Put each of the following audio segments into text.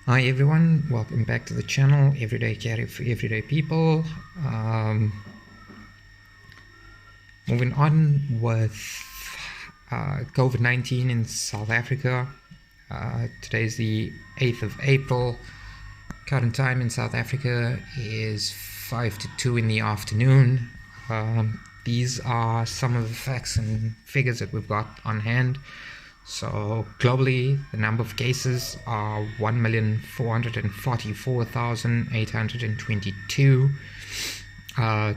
Hi everyone, welcome back to the channel Everyday Carry for Everyday People. Moving on with COVID-19 in South Africa. Today is the 8th of April. Current time in South Africa is 5 to 2 in the afternoon. These are some of the facts and figures that we've got on hand. So globally, the number of cases are 1,444,822.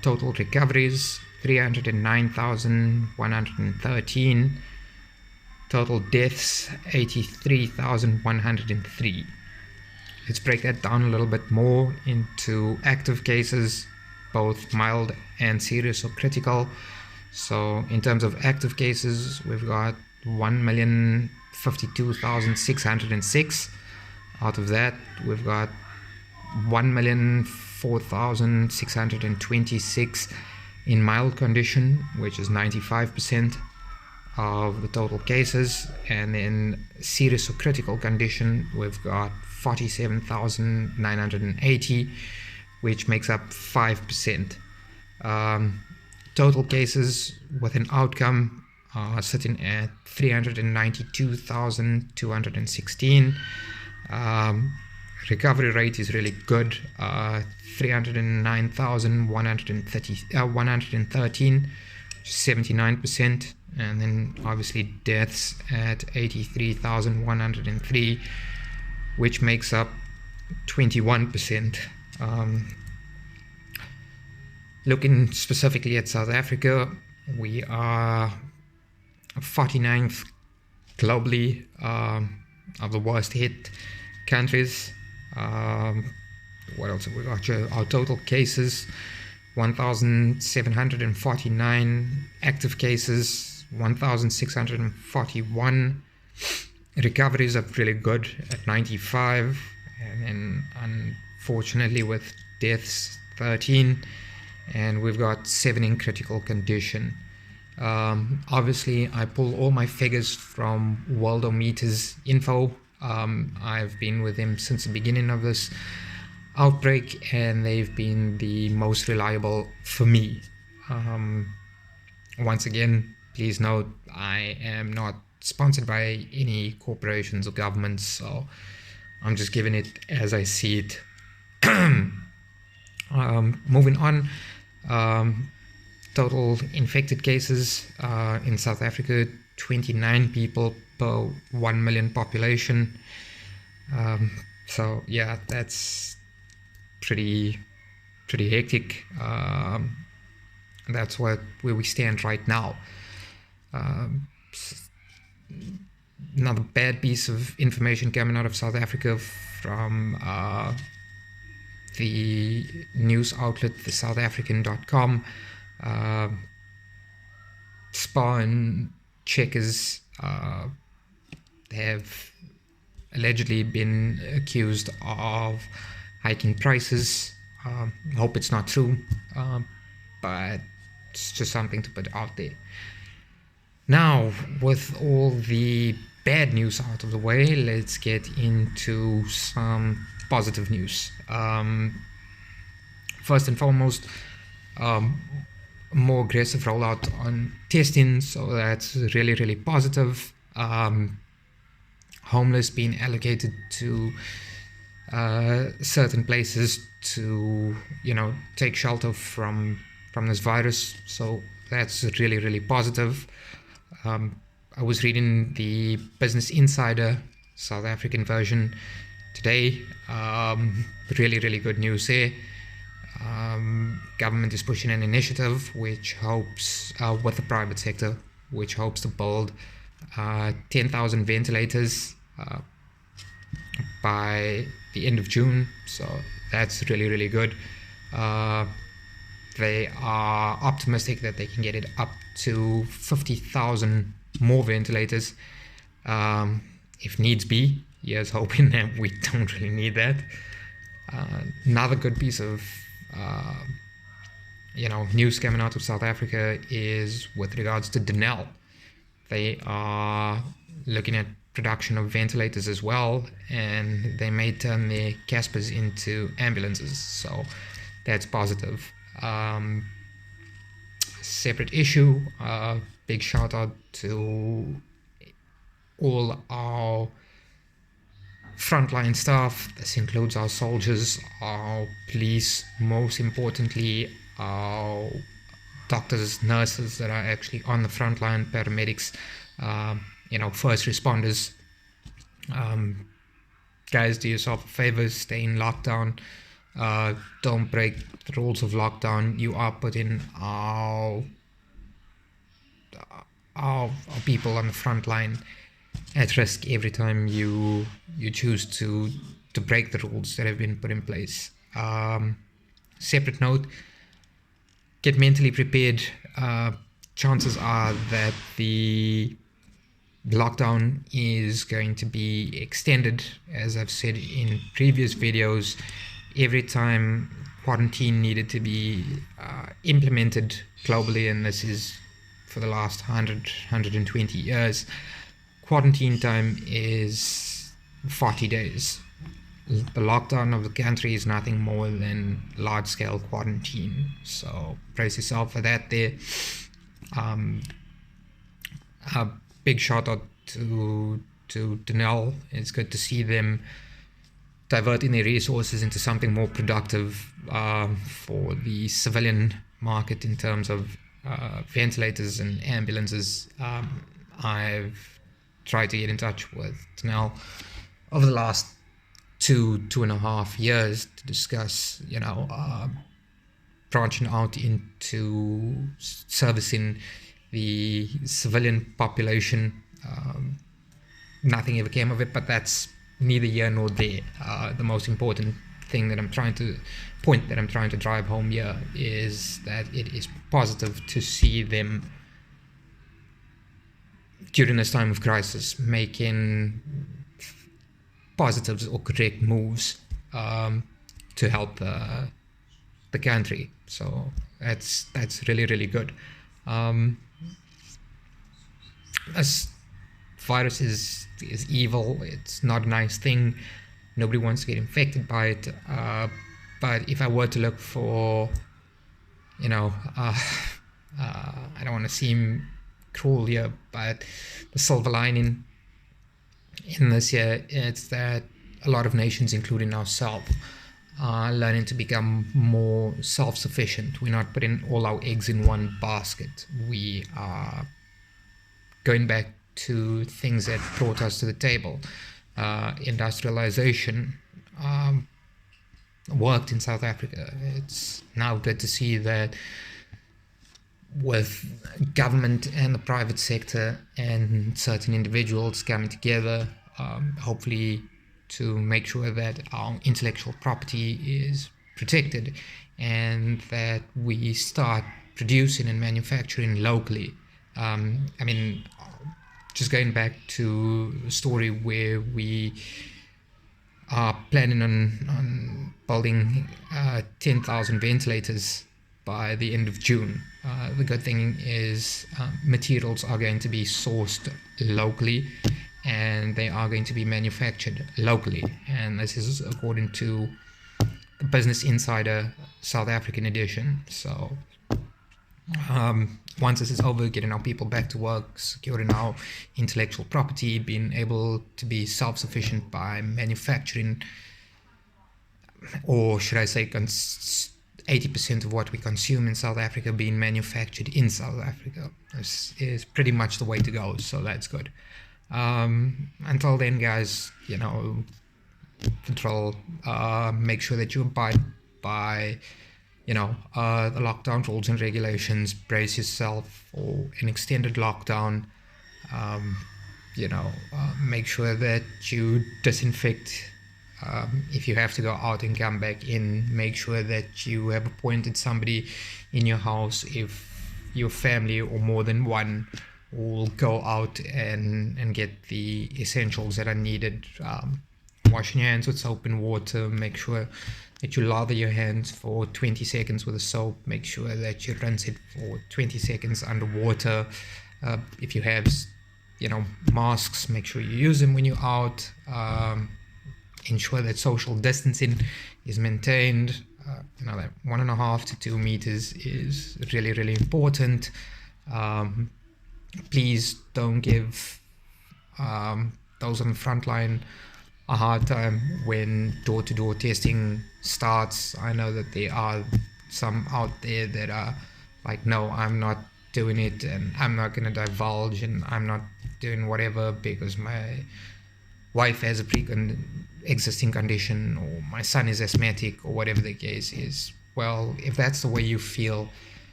Total recoveries, 309,113. Total deaths, 83,103. Let's break that down a little bit more into active cases, both mild and serious or critical. So in terms of active cases, we've got 1,052,606. Out of that, we've got 1,004,626 in mild condition, which is 95% of the total cases. And in serious or critical condition, we've got 47,980, which makes up 5%. Total cases with an outcome sitting at 392,216. Recovery rate is really good, 113, 79%, and then obviously deaths at 83,103, which makes up 21%. Looking specifically at South Africa, we are 49th globally of the worst hit countries. What else have we got here? Our total cases, 1,749. Active cases, 1,641. Recoveries are really good at 95. And then unfortunately with deaths, 13. And we've got 7 in critical condition. Obviously, I pull all my figures from Worldometer's info. I've been with them since the beginning of this outbreak, and they've been the most reliable for me. Once again, please note, I am not sponsored by any corporations or governments, so I'm just giving it as I see it. Moving on, total infected cases in South Africa, 29 people per 1 million population. So yeah, that's pretty hectic. That's where we stand right now. Another bad piece of information coming out of South Africa from the news outlet, the SouthAfrican.com. Spar and Checkers have allegedly been accused of hiking prices. Hope it's not true, but it's just something to put out there. Now, with all the bad news out of the way, let's get into some positive news. First and foremost, more aggressive rollout on testing, so that's really positive. Homeless being allocated to certain places to take shelter from this virus, so that's really positive. I was reading the Business Insider South African version today. Really good news there. Government is pushing an initiative which hopes, with the private sector, which hopes to build 10,000 ventilators by the end of June. So that's really good. They are optimistic that they can get it up to 50,000 more ventilators if needs be. Here's hoping that we don't really need that. Another good piece of news coming out of South Africa is with regards to Denel. They are looking at production of ventilators as well, and they may turn their Caspers into ambulances, so that's positive. Separate issue, big shout out to all our frontline staff. This includes our soldiers, our police, most importantly our doctors, nurses that are actually on the front line, paramedics, first responders. Guys, do yourself a favor, stay in lockdown. Don't break the rules of lockdown. You are putting our people on the front line at risk every time you choose to break the rules that have been put in place. Separate note, get mentally prepared. Chances are that the lockdown is going to be extended. As I've said in previous videos, every time quarantine needed to be implemented globally, and this is for the last 120 years, quarantine time is 40 days. The lockdown of the country is nothing more than large-scale quarantine. So brace yourself for that there. A big shout out to Denel. It's good to see them diverting their resources into something more productive for the civilian market in terms of ventilators and ambulances. I've tried to get in touch with Denel over the last 2.5 years to discuss, branching out into servicing the civilian population. Nothing ever came of it, but that's neither here nor there. The most important thing that I'm trying to drive home here is that it is positive to see them during this time of crisis making positives or correct moves to help the country. So that's really, really good. This virus is evil. It's not a nice thing. Nobody wants to get infected by it. But if I were to look for, I don't want to seem cruel here, but the silver lining in this year, it's that a lot of nations, including ourselves, are learning to become more self-sufficient. We're not putting all our eggs in one basket. We are going back to things that brought us to the table. Industrialization worked in South Africa. It's now good to see that with government and the private sector and certain individuals coming together, hopefully to make sure that our intellectual property is protected and that we start producing and manufacturing locally. Just going back to a story where we are planning on building 10,000 ventilators by the end of June. The good thing is materials are going to be sourced locally and they are going to be manufactured locally. And this is according to the Business Insider South African edition. So once this is over, getting our people back to work, securing our intellectual property, being able to be self-sufficient by manufacturing, or should I say 80% of what we consume in South Africa being manufactured in South Africa. This is pretty much the way to go, so that's good. Until then, guys, control, make sure that you abide by the lockdown rules and regulations. Brace yourself for an extended lockdown. Make sure that you disinfect if you have to go out and come back in. Make sure that you have appointed somebody in your house if your family or more than one will go out and get the essentials that are needed. Washing your hands with soap and water. Make sure that you lather your hands for 20 seconds with a soap. Make sure that you rinse it for 20 seconds underwater. If you have masks, make sure you use them when you're out. Ensure that social distancing is maintained. That 1.5 to 2 meters is really, really important. Please don't give those on the front line a hard time when door-to-door testing starts. I know that there are some out there that are like, no, I'm not doing it, and I'm not going to divulge, and I'm not doing whatever because my wife has a pre-existing condition, or my son is asthmatic, or whatever the case is. Well, if that's the way you feel,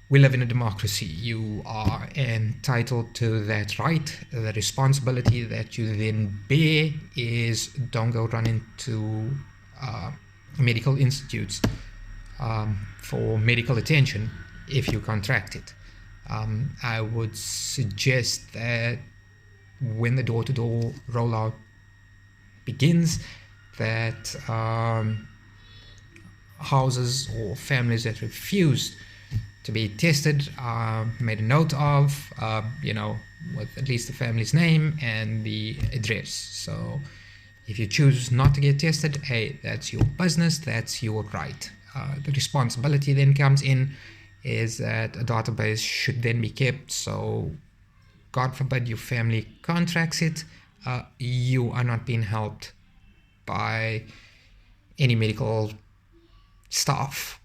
we live in a democracy. You are entitled to that right. The responsibility that you then bear is don't go run into medical institutes for medical attention if you contract it. I would suggest that when the door-to-door rollout begins, that houses or families that refuse to be tested made a note of, with at least the family's name and the address. So if you choose not to get tested, hey, that's your business, that's your right. The responsibility then comes in is that a database should then be kept, so God forbid your family contracts it, you are not being helped by any medical staff.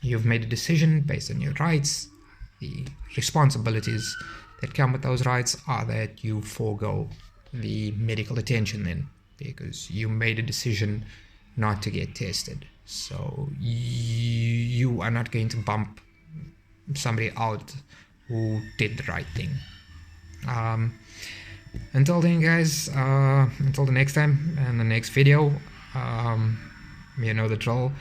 You've made a decision based on your rights. The responsibilities that come with those rights are that you forego the medical attention then, because you made a decision not to get tested. So you are not going to bump somebody out who did the right thing. Until then, guys, until the next time and the next video, you know the drill.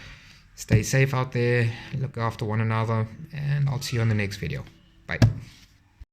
Stay safe out there, look after one another, and I'll see you on the next video. Bye.